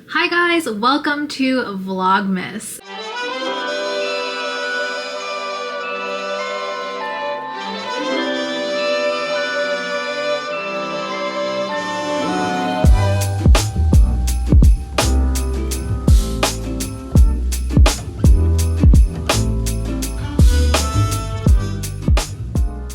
Hi guys, welcome to Vlogmas.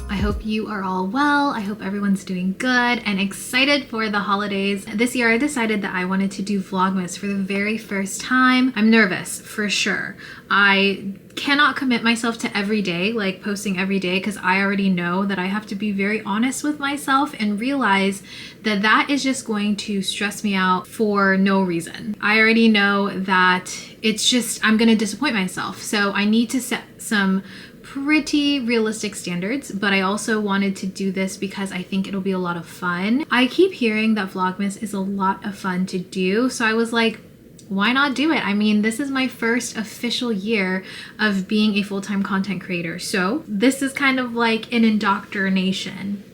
I hope you are all well. I hope everyone's doing good and excited for the holidays. This year I decided that I wanted to do Vlogmas for the very first time. I'm nervous for sure. I cannot commit myself to every day, like posting every day, because I already know that I have to be very honest with myself and realize that that is just going to stress me out for no reason. I already know that it's just, I'm gonna disappoint myself. So I need to set some pretty realistic standards, but I also wanted to do this because I think it'll be a lot of fun. I keep hearing that Vlogmas is a lot of fun to do, so I was like, why not do it? I mean, this is my first official year of being a full-time content creator, so this is kind of like an indoctrination.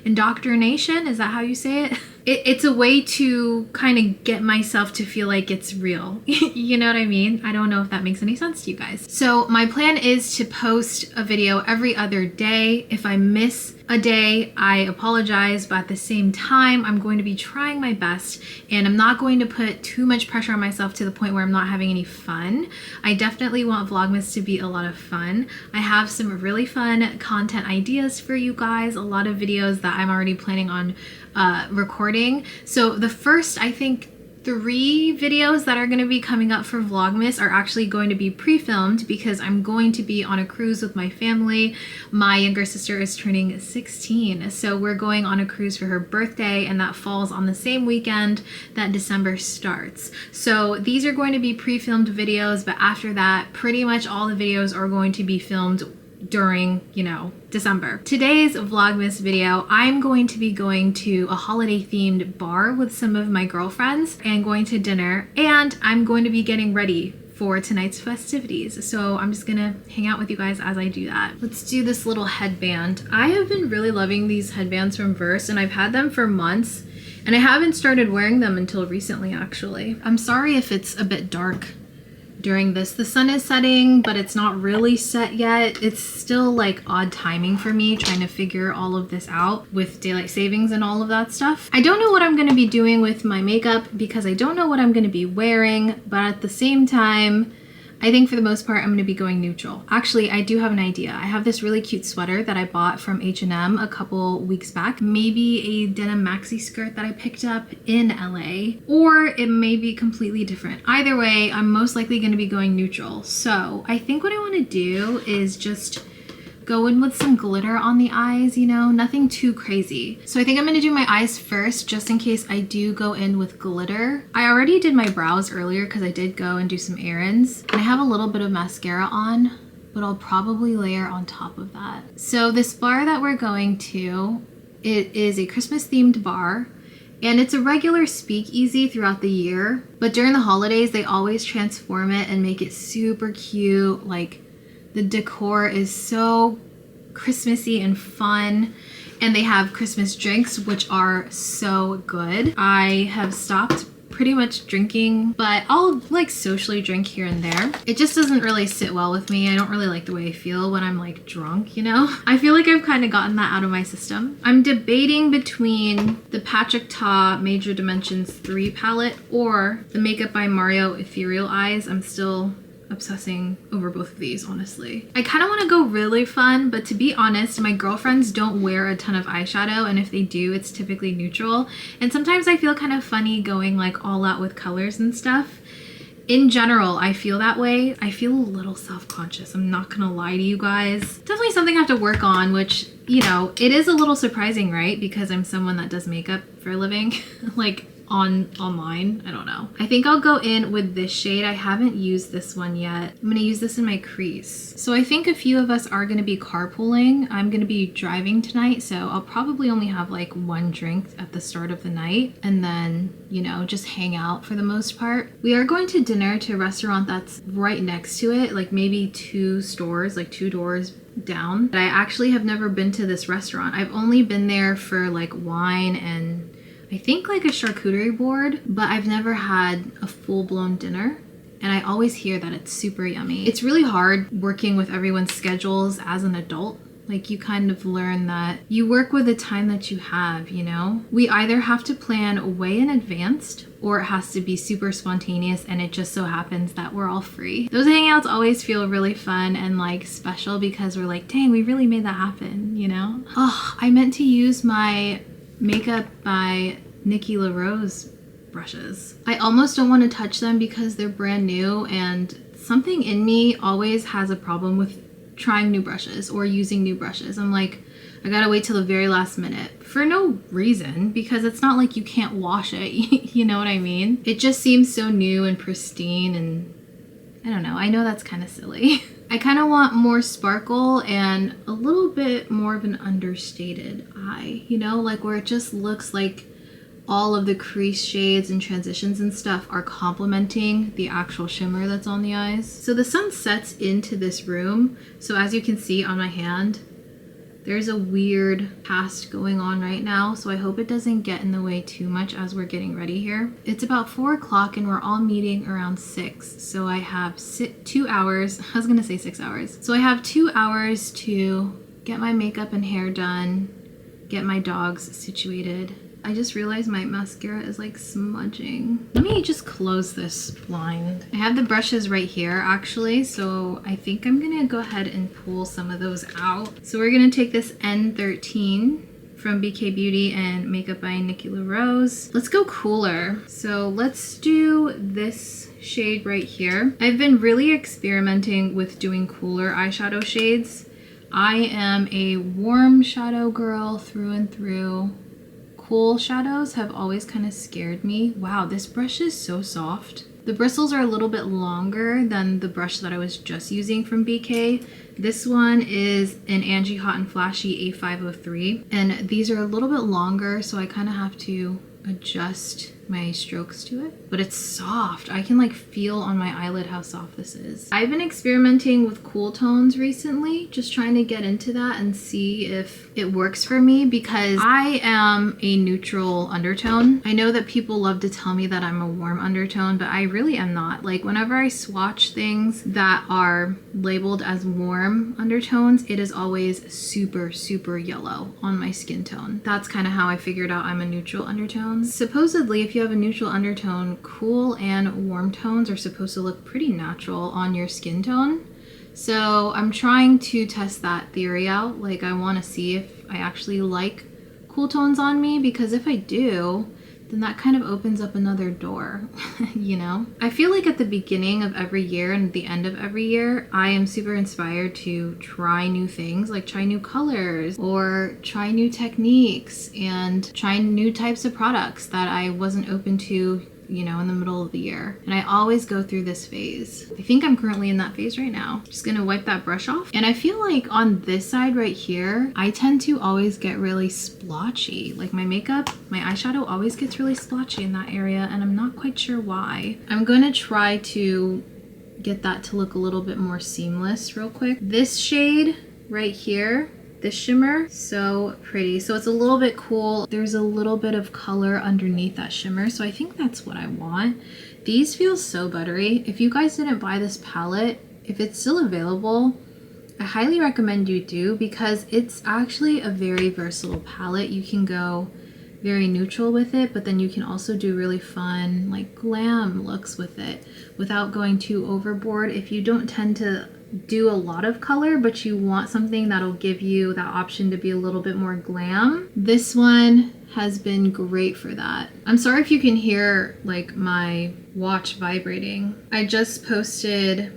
Indoctrination? Is that how you say it? It's a way to kind of get myself to feel like it's real. You know what I mean? I don't know if that makes any sense to you guys. So my plan is to post a video every other day. If I miss a day, I apologize, but at the same time, I'm going to be trying my best and I'm not going to put too much pressure on myself to the point where I'm not having any fun. I definitely want Vlogmas to be a lot of fun. I have some really fun content ideas for you guys, a lot of videos that I'm already planning on recording. So the first, I think, 3 videos that are going to be coming up for Vlogmas are actually going to be pre-filmed because I'm going to be on a cruise with my family. My younger sister is turning 16, so we're going on a cruise for her birthday, and that falls on the same weekend that December starts. So these are going to be pre-filmed videos, but after that, pretty much all the videos are going to be filmed during, you know, December. Today's Vlogmas video, I'm going to be going to a holiday themed bar with some of my girlfriends and going to dinner, and I'm going to be getting ready for tonight's festivities. So I'm just gonna hang out with you guys as I do that. Let's do this little headband. I have been really loving these headbands from Verse, and I've had them for months, and I haven't started wearing them until recently actually. I'm sorry if it's a bit dark during this. The sun is setting, but it's not really set yet. It's still like odd timing for me trying to figure all of this out with daylight savings and all of that stuff. I don't know what I'm gonna be doing with my makeup because I don't know what I'm gonna be wearing, but at the same time, I think for the most part, I'm gonna be going neutral. Actually, I do have an idea. I have this really cute sweater that I bought from H&M a couple weeks back. Maybe a denim maxi skirt that I picked up in LA, or it may be completely different. Either way, I'm most likely gonna be going neutral. So I think what I wanna do is just go in with some glitter on the eyes, you know, nothing too crazy. So I think I'm gonna do my eyes first just in case I do go in with glitter. I already did my brows earlier because I did go and do some errands. And I have a little bit of mascara on, but I'll probably layer on top of that. So this bar that we're going to, it is a Christmas themed bar. And it's a regular speakeasy throughout the year, but during the holidays, they always transform it and make it super cute. Like, the decor is so Christmassy and fun, and they have Christmas drinks, which are so good. I have stopped pretty much drinking, but I'll like socially drink here and there. It just doesn't really sit well with me. I don't really like the way I feel when I'm like drunk, you know? I feel like I've kind of gotten that out of my system. I'm debating between the Patrick Ta Major Dimensions 3 palette or the Makeup by Mario Ethereal Eyes. I'm still obsessing over both of these, honestly. I kind of want to go really fun, but to be honest, my girlfriends don't wear a ton of eyeshadow, and if they do, it's typically neutral. And sometimes I feel kind of funny going like all out with colors and stuff. In general, I feel that way. I feel a little self-conscious, I'm not gonna lie to you guys. Definitely something I have to work on, which, you know, it is a little surprising, right? Because I'm someone that does makeup for a living. Like, online. I don't know. I think I'll go in with this shade. I haven't used this one yet. I'm gonna use this in my crease. So I think a few of us are gonna be carpooling. I'm gonna be driving tonight, so I'll probably only have like 1 drink at the start of the night and then, you know, just hang out for the most part. We are going to dinner to a restaurant that's right next to it, like maybe 2 stores, like 2 doors down. But I actually have never been to this restaurant. I've only been there for like wine and I think like a charcuterie board, but I've never had a full-blown dinner. And I always hear that it's super yummy. It's really hard working with everyone's schedules as an adult. Like you kind of learn that you work with the time that you have, you know? We either have to plan way in advance or it has to be super spontaneous and it just so happens that we're all free. Those hangouts always feel really fun and like special because we're like, dang, we really made that happen, you know? Oh, I meant to use my Makeup by Nikki LaRose brushes. I almost don't want to touch them because they're brand new and something in me always has a problem with trying new brushes or using new brushes. I'm like, I gotta wait till the very last minute for no reason because it's not like you can't wash it. You know what I mean? It just seems so new and pristine and I don't know. I know that's kind of silly. I kind of want more sparkle and a little bit more of an understated eye, you know, like where it just looks like all of the crease shades and transitions and stuff are complementing the actual shimmer that's on the eyes. So the sun sets into this room. So as you can see on my hand, there's a weird cast going on right now. So I hope it doesn't get in the way too much as we're getting ready here. It's about 4 o'clock and we're all meeting around 6. So I have 2 hours. I was gonna say 6 hours. So I have 2 hours to get my makeup and hair done, get my dogs situated. I just realized my mascara is like smudging. Let me just close this blind. I have the brushes right here actually, so I think I'm gonna go ahead and pull some of those out. So we're gonna take this N13 from BK Beauty and Makeup by Nikki LaRose. Let's go cooler. So let's do this shade right here. I've been really experimenting with doing cooler eyeshadow shades. I am a warm shadow girl through and through. Cool shadows have always kind of scared me. Wow, this brush is so soft. The bristles are a little bit longer than the brush that I was just using from BK. This one is an Angie Hot and Flashy A503, and these are a little bit longer, so I kind of have to adjust my strokes to it, but it's soft. I can like feel on my eyelid how soft this is. I've been experimenting with cool tones recently, just trying to get into that and see if it works for me because I am a neutral undertone. I know that people love to tell me that I'm a warm undertone, but I really am not. Like whenever I swatch things that are labeled as warm undertones, it is always super, super yellow on my skin tone. That's kind of how I figured out I'm a neutral undertone. Supposedly, if you have a neutral undertone, cool and warm tones are supposed to look pretty natural on your skin tone. So I'm trying to test that theory out. Like I want to see if I actually like cool tones on me, because if I do, then that kind of opens up another door, you know? I feel like at the beginning of every year and at the end of every year, I am super inspired to try new things, like try new colors or try new techniques and try new types of products that I wasn't open to, you know, in the middle of the year. And I always go through this phase. I think I'm currently in that phase right now. Just gonna wipe that brush off. And I feel like on this side right here, I tend to always get really splotchy. Like my makeup, my eyeshadow always gets really splotchy in that area, and I'm not quite sure why. I'm gonna try to get that to look a little bit more seamless real quick. This shade right here, this shimmer, so pretty. So it's a little bit cool. There's a little bit of color underneath that shimmer, so I think that's what I want. These feel so buttery. If you guys didn't buy this palette, if it's still available, I highly recommend you do, because it's actually a very versatile palette. You can go very neutral with it, but then you can also do really fun like glam looks with it without going too overboard. If you don't tend to do a lot of color, but you want something that'll give you that option to be a little bit more glam, this one has been great for that. I'm sorry if you can hear like my watch vibrating. I just posted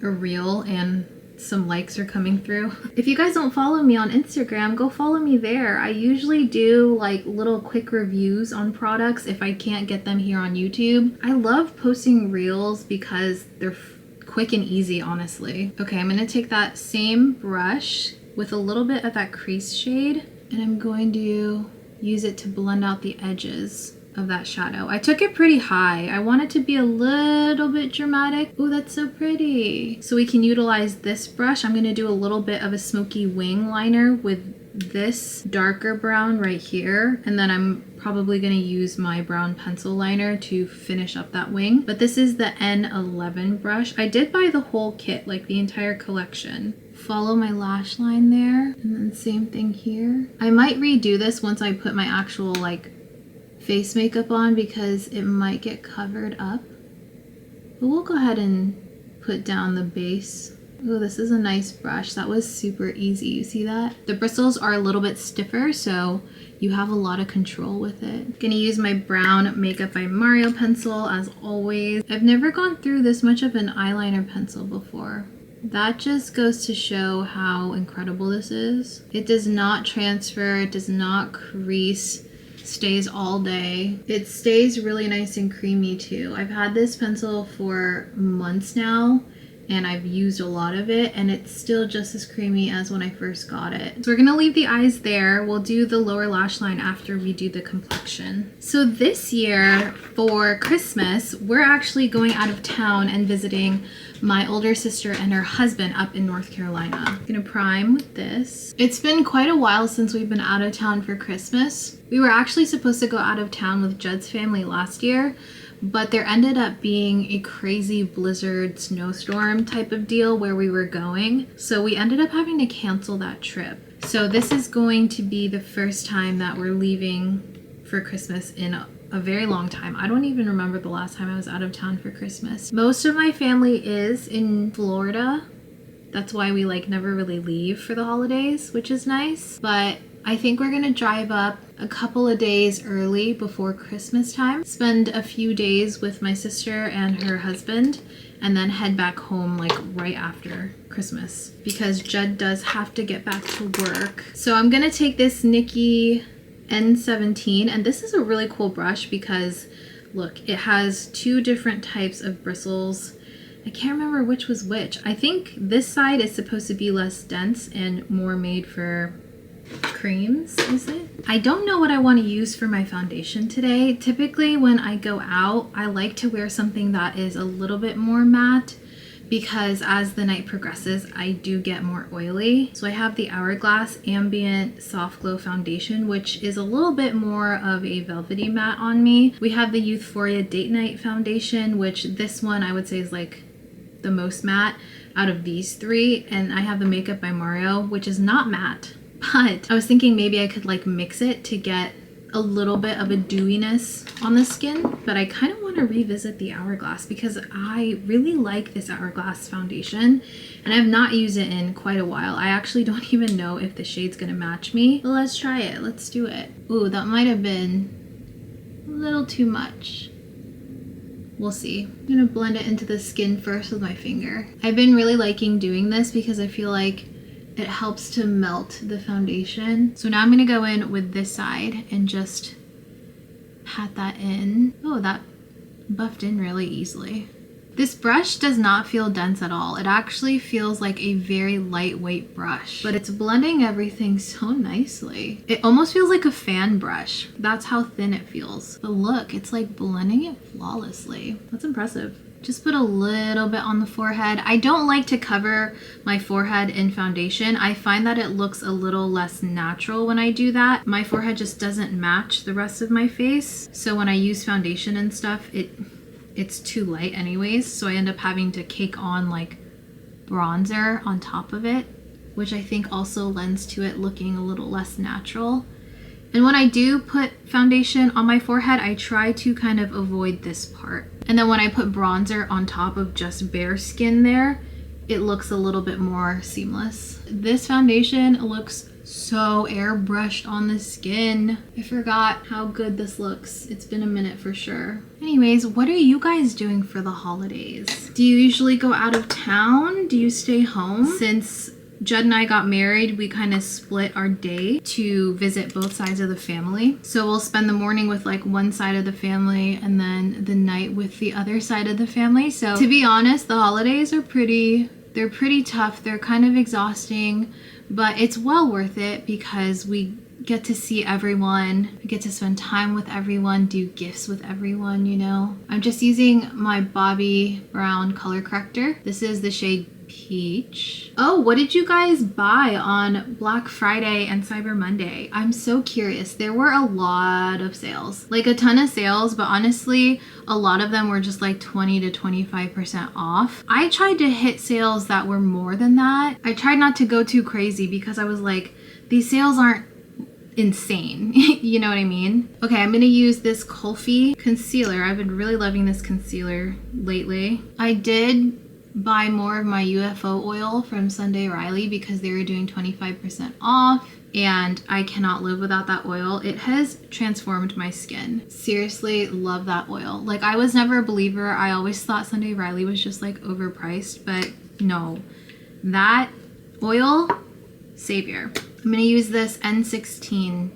a reel and some likes are coming through. If you guys don't follow me on Instagram, go follow me there. I usually do like little quick reviews on products if I can't get them here on YouTube. I love posting reels because they're quick and easy, honestly. Okay, I'm gonna take that same brush with a little bit of that crease shade, and I'm going to use it to blend out the edges of that shadow. I took it pretty high. I want it to be a little bit dramatic. Oh, that's so pretty. So we can utilize this brush. I'm gonna do a little bit of a smoky wing liner with this darker brown right here, and then I'm probably going to use my brown pencil liner to finish up that wing. But this is the N11 brush. I did buy the whole kit, like the entire collection. Follow my lash line there, and then same thing here. I might redo this once I put my actual like face makeup on because it might get covered up. But we'll go ahead and put down the base. Oh, this is a nice brush. That was super easy. You see that? The bristles are a little bit stiffer, so you have a lot of control with it. Gonna use my brown Makeup by Mario pencil as always. I've never gone through this much of an eyeliner pencil before. That just goes to show how incredible this is. It does not transfer, it does not crease, stays all day. It stays really nice and creamy too. I've had this pencil for months now, and I've used a lot of it, and it's still just as creamy as when I first got it. So we're gonna leave the eyes there. We'll do the lower lash line after we do the complexion. So this year for Christmas, we're actually going out of town and visiting my older sister and her husband up in North Carolina. I'm gonna prime with this. It's been quite a while since we've been out of town for Christmas. We were actually supposed to go out of town with Judd's family last year, but there ended up being a crazy blizzard snowstorm type of deal where we were going. So we ended up having to cancel that trip. So this is going to be the first time that we're leaving for Christmas in a very long time. I don't even remember the last time I was out of town for Christmas. Most of my family is in Florida. That's why we like never really leave for the holidays, which is nice. But I think we're gonna drive up a couple of days early before Christmas time, spend a few days with my sister and her husband, and then head back home like right after Christmas because Judd does have to get back to work. So I'm gonna take this Nikki N17, and this is a really cool brush because look, it has two different types of bristles. I can't remember which was which. I think this side is supposed to be less dense and more made for creams, is it? I don't know what I want to use for my foundation today. Typically when I go out, I like to wear something that is a little bit more matte because as the night progresses, I do get more oily. So I have the Hourglass Ambient Soft Glow Foundation, which is a little bit more of a velvety matte on me. We have the Euphoria Date Night Foundation, which this one I would say is like the most matte out of these three. And I have the Makeup by Mario, which is not matte. But I was thinking maybe I could like mix it to get a little bit of a dewiness on the skin, but I kind of want to revisit the Hourglass because I really like this Hourglass foundation and I've not used it in quite a while. I actually don't even know if the shade's gonna match me, but let's try it. Let's do it. Ooh, that might have been a little too much. We'll see. I'm gonna blend it into the skin first with my finger. I've been really liking doing this because I feel like it helps to melt the foundation. So now I'm gonna go in with this side and just pat that in. Oh, that buffed in really easily. This brush does not feel dense at all. It actually feels like a very lightweight brush, but it's blending everything so nicely. It almost feels like a fan brush. That's how thin it feels. But look, it's like blending it flawlessly. That's impressive. Just put a little bit on the forehead. I don't like to cover my forehead in foundation. I find that it looks a little less natural when I do that. My forehead just doesn't match the rest of my face. So when I use foundation and stuff, it's too light anyways. So I end up having to cake on like bronzer on top of it, which I think also lends to it looking a little less natural. And when I do put foundation on my forehead, I try to kind of avoid this part. And then when I put bronzer on top of just bare skin there, it looks a little bit more seamless. This foundation looks so airbrushed on the skin. I forgot how good this looks. It's been a minute for sure. Anyways, what are you guys doing for the holidays? Do you usually go out of town? Do you stay home? Since Judd and I got married, we kind of split our day to visit both sides of the family. So we'll spend the morning with like one side of the family and then the night with the other side of the family. So to be honest, the holidays are pretty tough. They're kind of exhausting, but it's well worth it because we get to see everyone, we get to spend time with everyone, do gifts with everyone, you know. I'm just using my Bobbi Brown color corrector. This is the shade peach. Oh, what did you guys buy on Black Friday and Cyber Monday? I'm so curious. There were a lot of sales, like a ton of sales, but honestly, a lot of them were just like 20 to 25% off. I tried to hit sales that were more than that. I tried not to go too crazy because I was like, these sales aren't insane. You know what I mean? Okay, I'm gonna use this Kulfi concealer. I've been really loving this concealer lately. I did buy more of my UFO oil from Sunday Riley because they were doing 25% off, and I cannot live without that oil. It has transformed my skin. Seriously, love that oil. Like, I was never a believer. I always thought Sunday Riley was just like overpriced, but no, that oil, savior. I'm gonna use this N16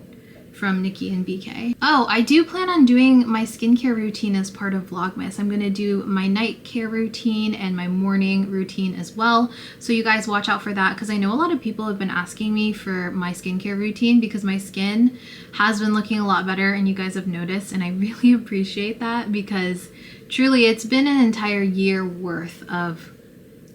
from Nikki and BK. Oh, I do plan on doing my skincare routine as part of Vlogmas. I'm gonna do my night care routine and my morning routine as well. So you guys watch out for that, because I know a lot of people have been asking me for my skincare routine because my skin has been looking a lot better and you guys have noticed, and I really appreciate that because truly it's been an entire year worth of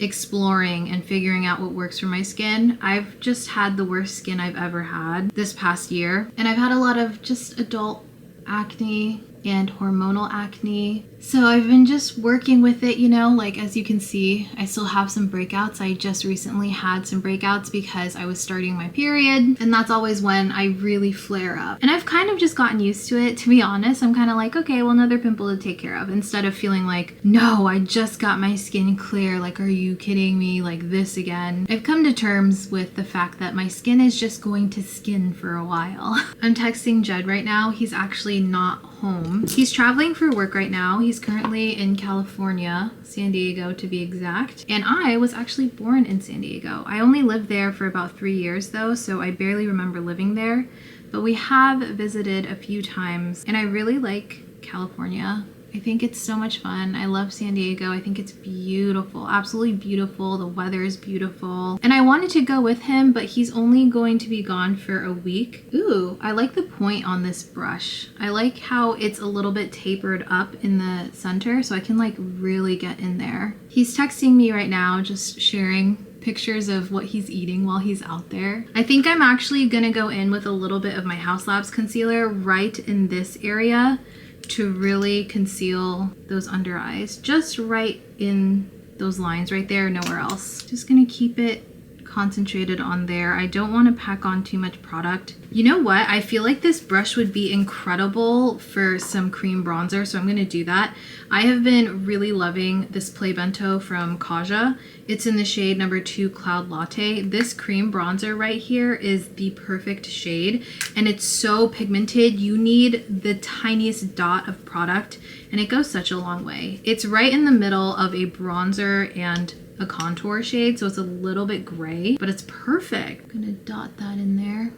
exploring and figuring out what works for my skin. I've just had the worst skin I've ever had this past year, and I've had a lot of just adult acne and hormonal acne. So I've been just working with it, you know, like as you can see, I still have some breakouts. I just recently had some breakouts because I was starting my period, and that's always when I really flare up. And I've kind of just gotten used to it, to be honest. I'm kind of like, okay, well, another pimple to take care of, instead of feeling like, no, I just got my skin clear. Like, are you kidding me? Like this again. I've come to terms with the fact that my skin is just going to skin for a while. I'm texting Jed right now. He's actually not home. He's traveling for work right now. He's currently in California, San Diego to be exact. And I was actually born in San Diego. I only lived there for about 3 years though, so I barely remember living there. But we have visited a few times, and I really like California. I think it's so much fun. I love San Diego. I think it's beautiful, absolutely beautiful. The weather is beautiful. And I wanted to go with him, but he's only going to be gone for a week. Ooh, I like the point on this brush. I like how it's a little bit tapered up in the center, so I can like really get in there. He's texting me right now, just sharing pictures of what he's eating while he's out there. I think I'm actually gonna go in with a little bit of my House Labs concealer right in this area to really conceal those under eyes, just right in those lines right there, nowhere else. Just gonna keep it concentrated on there. I don't want to pack on too much product. You know what? I feel like this brush would be incredible for some cream bronzer, so I'm gonna do that. I have been really loving this Play Bento from Kaja. It's in the shade number 2 Cloud Latte. This cream bronzer right here is the perfect shade, and it's so pigmented. You need the tiniest dot of product, and it goes such a long way. It's right in the middle of a bronzer and a contour shade, so it's a little bit gray, but it's perfect. I'm gonna dot that in there.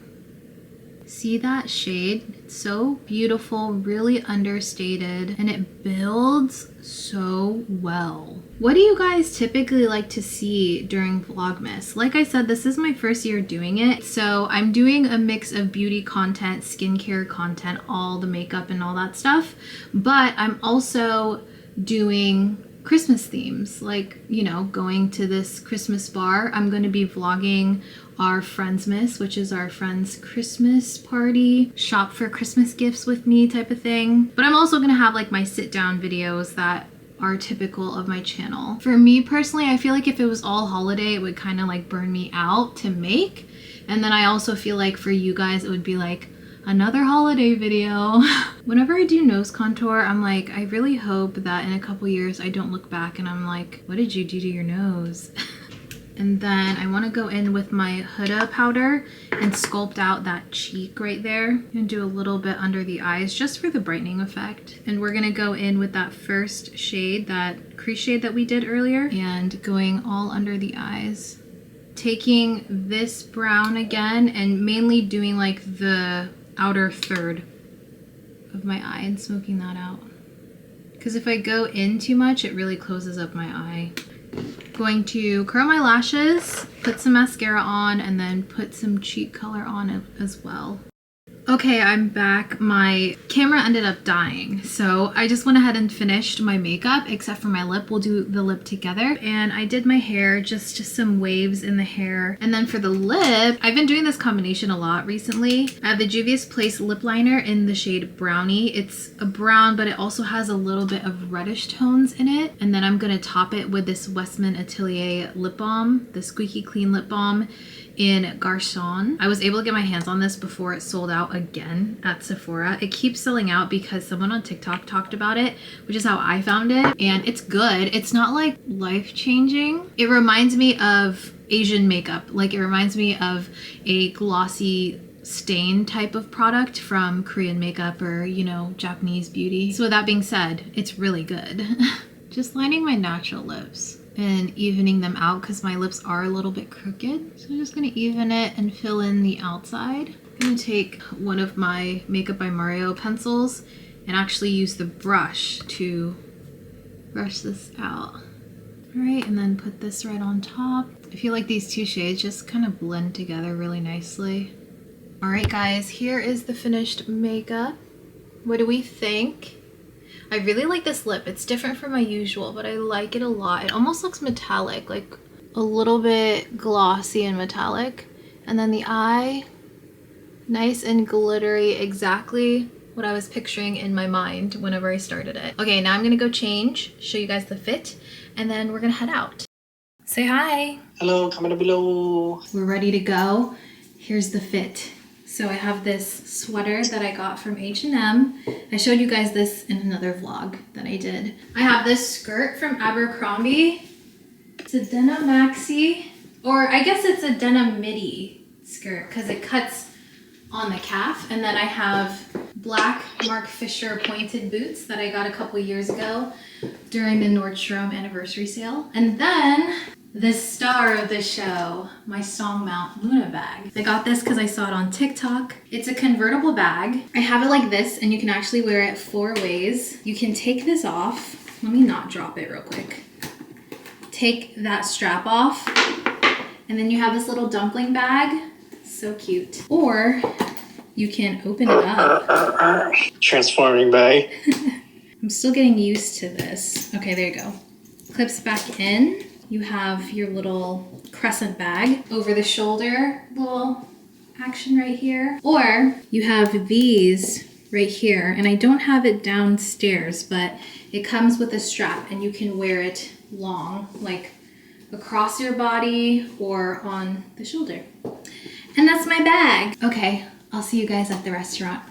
See that shade? It's so beautiful, really understated, and it builds so well. What do you guys typically like to see during Vlogmas? Like I said, this is my first year doing it, so I'm doing a mix of beauty content, skincare content, all the makeup and all that stuff, but I'm also doing Christmas themes, like, you know, going to this Christmas bar. I'm going to be vlogging our Friendsmas, which is our friend's Christmas party, shop for Christmas gifts with me type of thing. But I'm also going to have like my sit down videos that are typical of my channel. For me personally, I feel like if it was all holiday, it would kind of like burn me out to make. And then I also feel like for you guys, it would be like another holiday video. Whenever I do nose contour, I'm like, I really hope that in a couple years I don't look back and I'm like, what did you do to your nose? And then I want to go in with my Huda powder and sculpt out that cheek right there. I'm gonna do a little bit under the eyes just for the brightening effect. And we're gonna go in with that first shade, that crease shade that we did earlier, and going all under the eyes. Taking this brown again and mainly doing like the outer third of my eye and smoking that out, because if I go in too much, it really closes up my eye. Going to curl my lashes, put some mascara on, and then put some cheek color on as well. Okay, I'm back. My camera ended up dying, so I just went ahead and finished my makeup, except for my lip. We'll do the lip together. And I did my hair, just some waves in the hair. And then for the lip, I've been doing this combination a lot recently. I have the Juvia's Place lip liner in the shade Brownie. It's a brown, but it also has a little bit of reddish tones in it. And then I'm gonna top it with this Westman Atelier lip balm, the Squeaky Clean lip balm in Garçon. I was able to get my hands on this before it sold out again at Sephora. It keeps selling out because someone on TikTok talked about it, which is how I found it. And it's good. It's not like life-changing. It reminds me of Asian makeup. Like, it reminds me of a glossy stain type of product from Korean makeup or, you know, Japanese beauty. So with that being said, it's really good. Just lining my natural lips and evening them out because my lips are a little bit crooked. So I'm just gonna even it and fill in the outside. I'm gonna take one of my Makeup by Mario pencils and actually use the brush to brush this out. All right, and then put this right on top. I feel like these two shades just kind of blend together really nicely. All right, guys, here is the finished makeup. What do we think? I really like this lip. It's different from my usual, but I like it a lot. It almost looks metallic, like a little bit glossy and metallic. And then the eye, nice and glittery, exactly what I was picturing in my mind whenever I started it. Okay, now I'm gonna go change, show you guys the fit, and then we're gonna head out. Say hi. Hello, comment below. We're ready to go. Here's the fit. So I have this sweater that I got from H&M. I showed you guys this in another vlog that I did. I have this skirt from Abercrombie. It's a denim maxi, or I guess it's a denim midi skirt because it cuts on the calf. And then I have black Mark Fisher pointed boots that I got a couple years ago during the Nordstrom anniversary sale. And then the star of the show, my Song Mount Luna bag. I got this because I saw it on TikTok. It's a convertible bag. I have it like this, and you can actually wear it 4 ways. You can take this off. Let me not drop it real quick. Take that strap off, and then you have this little dumpling bag. So cute. Or you can open it up. Transforming bag. I'm still getting used to this. Okay, there you go. Clips back in. You have your little crescent bag over the shoulder, little action right here. Or you have these right here, and I don't have it downstairs, but it comes with a strap and you can wear it long, like across your body or on the shoulder. And that's my bag. Okay, I'll see you guys at the restaurant.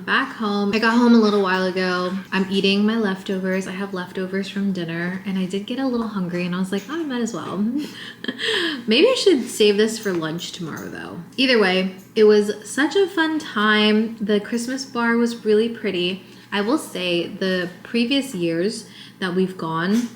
I'm back home. I got home a little while ago. I'm eating my leftovers. I have leftovers from dinner and I did get a little hungry and I was like, oh, I might as well. Maybe I should save this for lunch tomorrow though. Either way, it was such a fun time. The Christmas bar was really pretty. I will say the previous years that we've gone,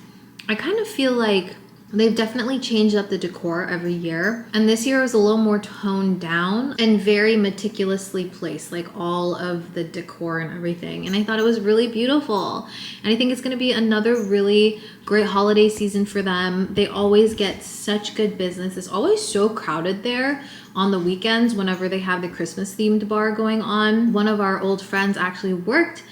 I kind of feel like they've definitely changed up the decor every year. And this year was a little more toned down and very meticulously placed, like all of the decor and everything. And I thought it was really beautiful. And I think it's gonna be another really great holiday season for them. They always get such good business. It's always so crowded there on the weekends whenever they have the Christmas themed bar going on. One of our old friends actually worked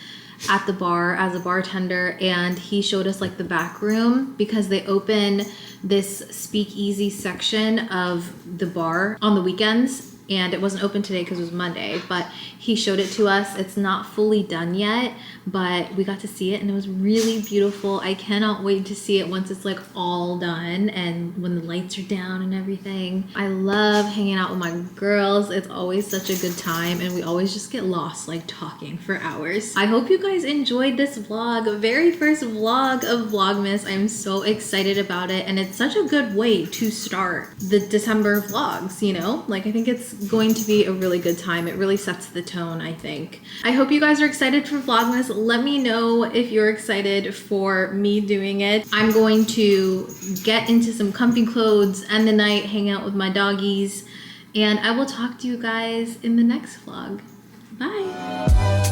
at the bar as a bartender and he showed us like the back room because they open this speakeasy section of the bar on the weekends, and it wasn't open today because it was Monday, but he showed it to us. It's not fully done yet, but we got to see it and it was really beautiful. I cannot wait to see it once it's like all done and when the lights are down and everything. I love hanging out with my girls. It's always such a good time and we always just get lost like talking for hours. I hope you guys enjoyed this vlog, very first vlog of Vlogmas. I'm so excited about it and it's such a good way to start the December vlogs, you know? Like I think it's going to be a really good time. It really sets the tone, I think. I hope you guys are excited for Vlogmas. Let me know if you're excited for me doing it. I'm going to get into some comfy clothes, end the night, hang out with my doggies, and I will talk to you guys in the next vlog. Bye.